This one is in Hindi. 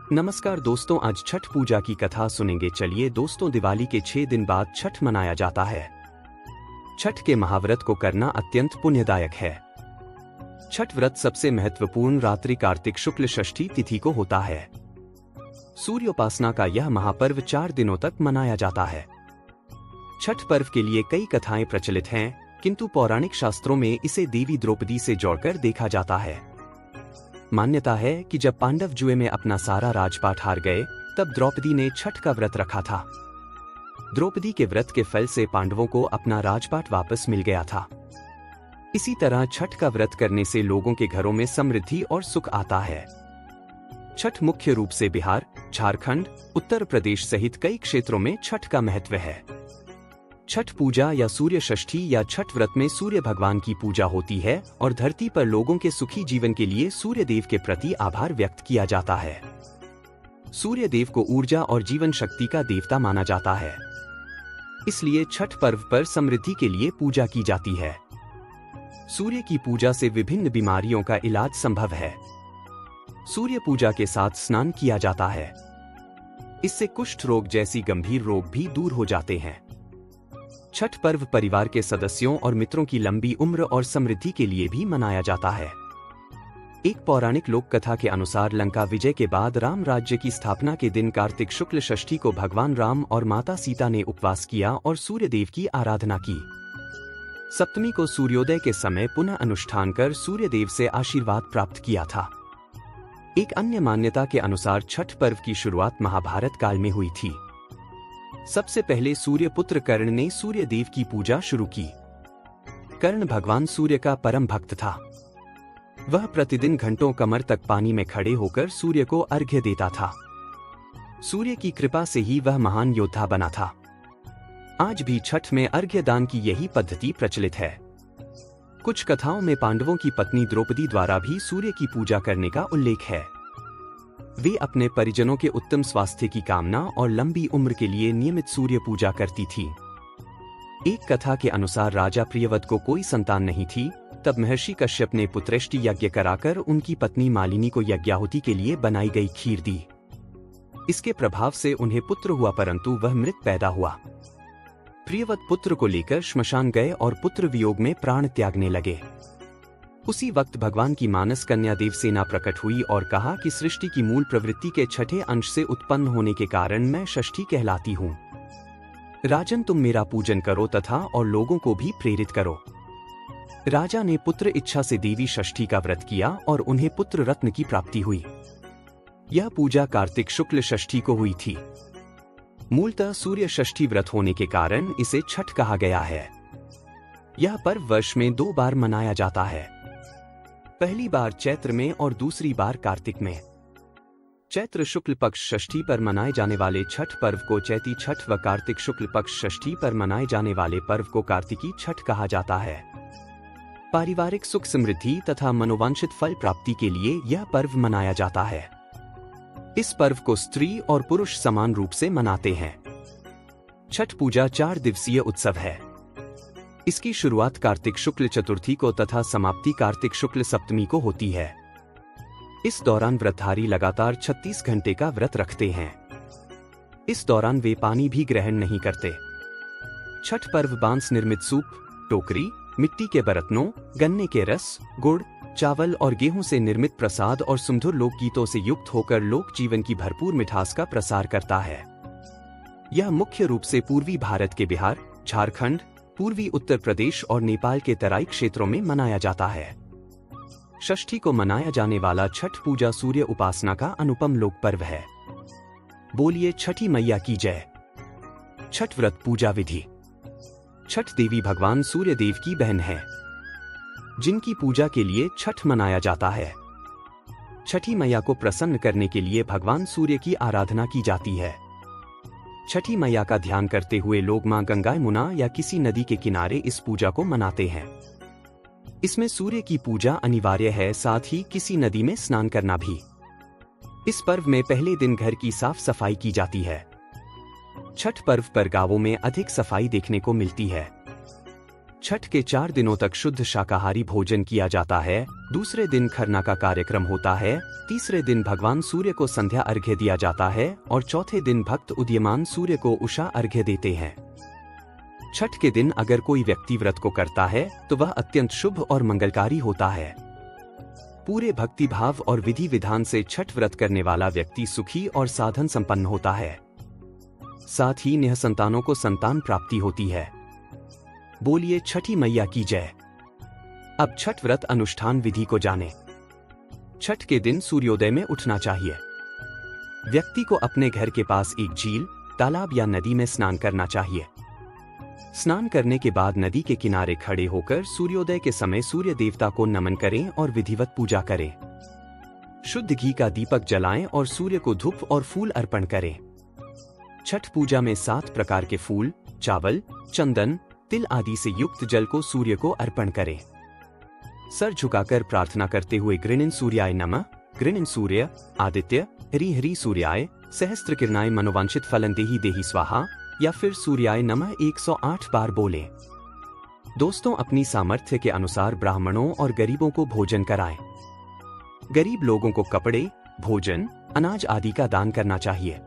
नमस्कार दोस्तों, आज छठ पूजा की कथा सुनेंगे। चलिए दोस्तों, दिवाली के 6 दिन बाद छठ मनाया जाता है। छठ के महाव्रत को करना अत्यंत पुण्यदायक है। छठ व्रत सबसे महत्वपूर्ण रात्रि कार्तिक शुक्ल षष्ठी तिथि को होता है। सूर्योपासना का यह महापर्व 4 दिनों तक मनाया जाता है। छठ पर्व के लिए कई कथाएं प्रचलित हैं, किंतु पौराणिक शास्त्रों में इसे देवी द्रौपदी से जोड़कर देखा जाता है। मान्यता है कि जब पांडव जुए में अपना सारा राजपाट हार गए, तब द्रौपदी ने छठ का व्रत रखा था। द्रौपदी के व्रत के फल से पांडवों को अपना राजपाट वापस मिल गया था। इसी तरह छठ का व्रत करने से लोगों के घरों में समृद्धि और सुख आता है। छठ मुख्य रूप से बिहार, झारखंड, उत्तर प्रदेश सहित कई क्षेत्रों में छठ का महत्व है। छठ पूजा या सूर्य षष्ठी या छठ व्रत में सूर्य भगवान की पूजा होती है और धरती पर लोगों के सुखी जीवन के लिए सूर्य देव के प्रति आभार व्यक्त किया जाता है। सूर्य देव को ऊर्जा और जीवन शक्ति का देवता माना जाता है, इसलिए छठ पर्व पर समृद्धि के लिए पूजा की जाती है। सूर्य की पूजा से विभिन्न बीमारियों का इलाज संभव है। सूर्य पूजा के साथ स्नान किया जाता है। इससे कुष्ठ रोग जैसी गंभीर रोग भी दूर हो जाते हैं। छठ पर्व परिवार के सदस्यों और मित्रों की लंबी उम्र और समृद्धि के लिए भी मनाया जाता है। एक पौराणिक लोक कथा के अनुसार लंका विजय के बाद राम राज्य की स्थापना के दिन कार्तिक शुक्ल षष्ठी को भगवान राम और माता सीता ने उपवास किया और सूर्य देव की आराधना की। सप्तमी को सूर्योदय के समय पुनः अनुष्ठान कर सूर्य देव से आशीर्वाद प्राप्त किया था। एक अन्य मान्यता के अनुसार छठ पर्व की शुरुआत महाभारत काल में हुई थी। सबसे पहले सूर्य पुत्र कर्ण ने सूर्य देव की पूजा शुरू की। कर्ण भगवान सूर्य का परम भक्त था। वह प्रतिदिन घंटों कमर तक पानी में खड़े होकर सूर्य को अर्घ्य देता था। सूर्य की कृपा से ही वह महान योद्धा बना था। आज भी छठ में अर्घ्य दान की यही पद्धति प्रचलित है। कुछ कथाओं में पांडवों की पत्नी द्रौपदी द्वारा भी सूर्य की पूजा करने का उल्लेख है। वे अपने परिजनों के उत्तम स्वास्थ्य की कामना और लंबी उम्र के लिए नियमित सूर्य पूजा करती थी। एक कथा के अनुसार राजा प्रियव्रत को कोई संतान नहीं थी, तब महर्षि कश्यप ने पुत्रेष्टि यज्ञ कराकर उनकी पत्नी मालिनी को यज्ञाहुति के लिए बनाई गई खीर दी। इसके प्रभाव से उन्हें पुत्र हुआ, परंतु वह मृत पैदा हुआ। प्रियव्रत पुत्र को लेकर श्मशान गए और पुत्र वियोग में प्राण त्यागने लगे। उसी वक्त भगवान की मानस कन्या देवसेना प्रकट हुई और कहा कि सृष्टि की मूल प्रवृत्ति के छठे अंश से उत्पन्न होने के कारण मैं षष्ठी कहलाती हूँ। राजन, तुम मेरा पूजन करो तथा और लोगों को भी प्रेरित करो। राजा ने पुत्र इच्छा से देवी षष्ठी का व्रत किया और उन्हें पुत्र रत्न की प्राप्ति हुई। यह पूजा कार्तिक शुक्ल षष्ठी को हुई थी। मूलतः सूर्य षष्ठी व्रत होने के कारण इसे छठ कहा गया है। यह पर्व वर्ष में 2 बार मनाया जाता है। पहली बार चैत्र में और दूसरी बार कार्तिक में। चैत्र शुक्ल पक्ष षष्ठी पर मनाए जाने वाले छठ पर्व को चैती छठ व कार्तिक शुक्ल पक्ष षष्ठी पर मनाए जाने वाले पर्व को कार्तिकी छठ कहा जाता है। पारिवारिक सुख समृद्धि तथा मनोवांछित फल प्राप्ति के लिए यह पर्व मनाया जाता है। इस पर्व को स्त्री और पुरुष समान रूप से मनाते हैं। छठ पूजा 4 दिवसीय उत्सव है। इसकी शुरुआत कार्तिक शुक्ल चतुर्थी को तथा समाप्ति कार्तिक शुक्ल सप्तमी को होती है। इस दौरान व्रतधारी लगातार 36 घंटे का व्रत रखते हैं। इस दौरान वे पानी भी ग्रहण नहीं करते। छठ पर्व बांस निर्मित सूप, टोकरी, मिट्टी के बर्तनों, गन्ने के रस, गुड़, चावल और गेहूं से निर्मित प्रसाद और सुमधुर लोकगीतों से युक्त होकर लोक जीवन की भरपूर मिठास का प्रसार करता है। यह मुख्य रूप से पूर्वी भारत के बिहार, झारखंड, पूर्वी उत्तर प्रदेश और नेपाल के तराई क्षेत्रों में मनाया जाता है। षष्ठी को मनाया जाने वाला छठ पूजा सूर्य उपासना का अनुपम लोक पर्व है। बोलिए छठी मैया की जय। छठ व्रत पूजा विधि। छठ देवी भगवान सूर्य देव की बहन है, जिनकी पूजा के लिए छठ मनाया जाता है। छठी मैया को प्रसन्न करने के लिए भगवान सूर्य की आराधना की जाती है। छठी मैया का ध्यान करते हुए लोग मां गंगा, यमुना या किसी नदी के किनारे इस पूजा को मनाते हैं। इसमें सूर्य की पूजा अनिवार्य है, साथ ही किसी नदी में स्नान करना भी। इस पर्व में पहले दिन घर की साफ सफाई की जाती है। छठ पर्व पर गांवों में अधिक सफाई देखने को मिलती है। छठ के 4 दिनों तक शुद्ध शाकाहारी भोजन किया जाता है। दूसरे दिन खरना का कार्यक्रम होता है। तीसरे दिन भगवान सूर्य को संध्या अर्घ्य दिया जाता है और चौथे दिन भक्त उदीयमान सूर्य को उषा अर्घ्य देते हैं। छठ के दिन अगर कोई व्यक्ति व्रत को करता है तो वह अत्यंत शुभ और मंगलकारी होता है। पूरे भक्ति भाव और विधि विधान से छठ व्रत करने वाला व्यक्ति सुखी और साधन संपन्न होता है। साथ ही निःसंतानों को संतान प्राप्ति होती है। बोलिए छठी मैया की जय। अब छठ व्रत अनुष्ठान विधि को जानें। छठ के दिन सूर्योदय में उठना चाहिए। व्यक्ति को अपने घर के पास एक झील, तालाब या नदी में स्नान करना चाहिए। स्नान करने के बाद नदी के किनारे खड़े होकर सूर्योदय के समय सूर्य देवता को नमन करें और विधिवत पूजा करें। शुद्ध घी का दीपक जलाएं और सूर्य को धूप और फूल अर्पण करें। छठ पूजा में 7 प्रकार के फूल, चावल, चंदन, तिल आदि से युक्त जल को सूर्य को अर्पण करें। सर झुकाकर प्रार्थना करते हुए गृणीन सूर्याय नमः, गृणीन सूर्य, आदित्य, हरि हरि सूर्याय, सहस्त्र किरणाय मनोवांछित फलं देहि देहि स्वाहा या फिर सूर्याय नमः 108 बार बोलें। दोस्तों, अपनी सामर्थ्य के अनुसार ब्राह्मणों और गरीबों को भोजन कराएं। गरीब लोगों को कपड़े, भोजन, अनाज आदि का दान करना चाहिए।